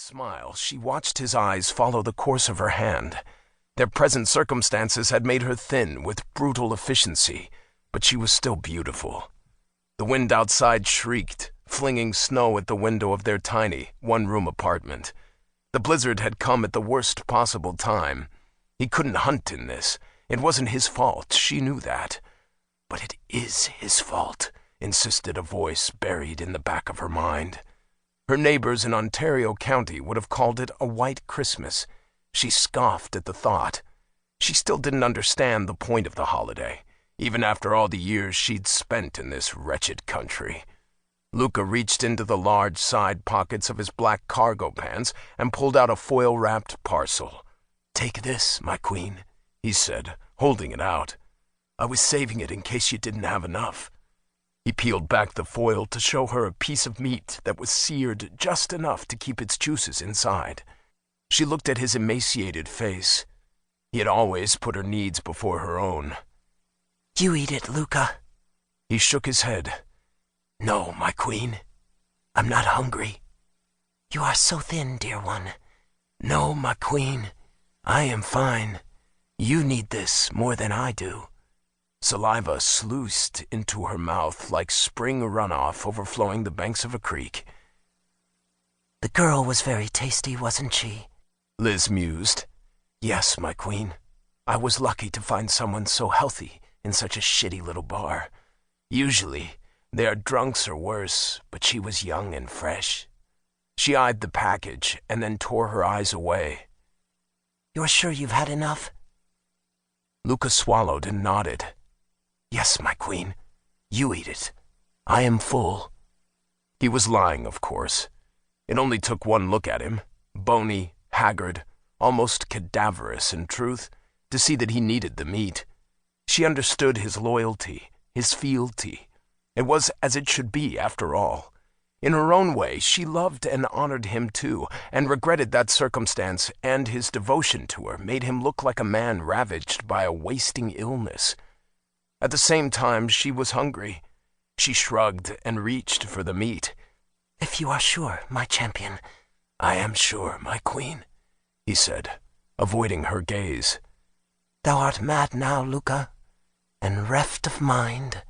smile, she watched his eyes follow the course of her hand. Their present circumstances had made her thin with brutal efficiency, but she was still beautiful. The wind outside shrieked, flinging snow at the window of their tiny, one-room apartment. The blizzard had come at the worst possible time. He couldn't hunt in this. It wasn't his fault, she knew that. But it is his fault, insisted a voice buried in the back of her mind. Her neighbors in Ontario County would have called it a white Christmas. She scoffed at the thought. She still didn't understand the point of the holiday, even after all the years she'd spent in this wretched country. Luca reached into the large side pockets of his black cargo pants and pulled out a foil-wrapped parcel. "Take this, my queen," he said, holding it out. "I was saving it in case you didn't have enough." He peeled back the foil to show her a piece of meat that was seared just enough to keep its juices inside. She looked at his emaciated face. He had always put her needs before her own. "You eat it, Luca." He shook his head. "No, my queen. I'm not hungry." "You are so thin, dear one." "No, my queen. I am fine. You need this more than I do." Saliva sluiced into her mouth like spring runoff overflowing the banks of a creek. "The girl was very tasty, wasn't she?" Liz mused. "Yes, my queen. I was lucky to find someone so healthy in such a shitty little bar. Usually, they are drunks or worse, but she was young and fresh." She eyed the package and then tore her eyes away. "You're sure you've had enough?" Luca swallowed and nodded. "Yes, my queen. You eat it. I am full." He was lying, of course. It only took one look at him, bony, haggard, almost cadaverous in truth, to see that he needed the meat. She understood his loyalty, his fealty. It was as it should be, after all. In her own way, she loved and honored him too, and regretted that circumstance, and his devotion to her made him look like a man ravaged by a wasting illness. At the same time, she was hungry. She shrugged and reached for the meat. "If you are sure, my champion." "I am sure, my queen," he said, avoiding her gaze. "Thou art mad now, Luca, and reft of mind,"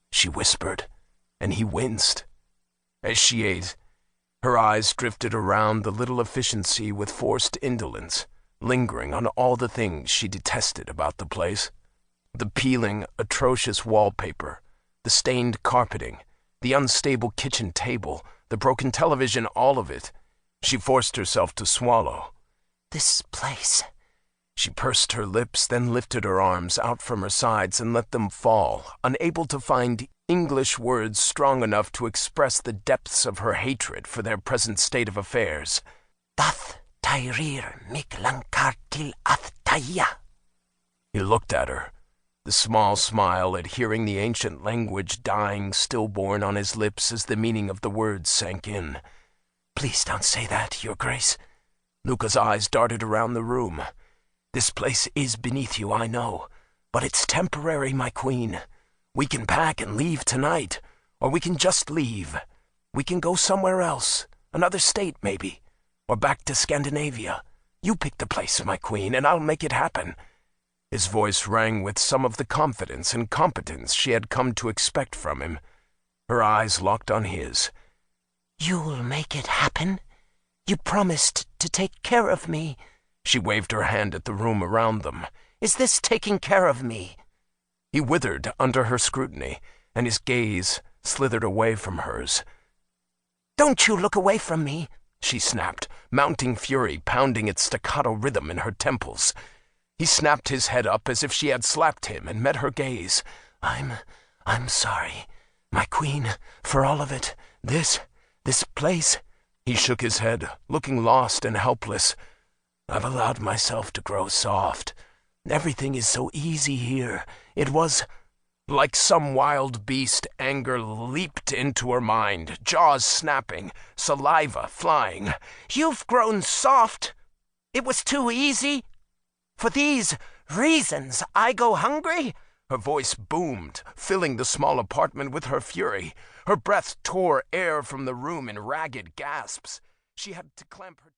she whispered, and he winced. As she ate, her eyes drifted around the little efficiency with forced indolence, lingering on all the things she detested about the place. The peeling, atrocious wallpaper, the stained carpeting, the unstable kitchen table, the broken television, all of it. She forced herself to swallow. "This place." She pursed her lips, then lifted her arms out from her sides and let them fall, unable to find English words strong enough to express the depths of her hatred for their present state of affairs. "Dath tairir miklankartil ath taya." He looked at her, the small smile at hearing the ancient language dying stillborn on his lips as the meaning of the words sank in. "Please don't say that, Your Grace." Luca's eyes darted around the room. "This place is beneath you, I know, but it's temporary, my queen. We can pack and leave tonight, or we can just leave. We can go somewhere else, another state maybe, or back to Scandinavia. You pick the place, my queen, and I'll make it happen." His voice rang with some of the confidence and competence she had come to expect from him. Her eyes locked on his. "You'll make it happen? You promised to take care of me." She waved her hand at the room around them. "Is this taking care of me?" He withered under her scrutiny, and his gaze slithered away from hers. "Don't you look away from me," she snapped, mounting fury pounding its staccato rhythm in her temples. He snapped his head up as if she had slapped him and met her gaze. I'm sorry, my queen, for all of it. This place." He shook his head, looking lost and helpless. "I've allowed myself to grow soft. Everything is so easy here. It was..." Like some wild beast, anger leaped into her mind, jaws snapping, saliva flying. "You've grown soft? It was too easy? For these reasons I go hungry?" Her voice boomed, filling the small apartment with her fury. Her breath tore air from the room in ragged gasps. She had to clamp her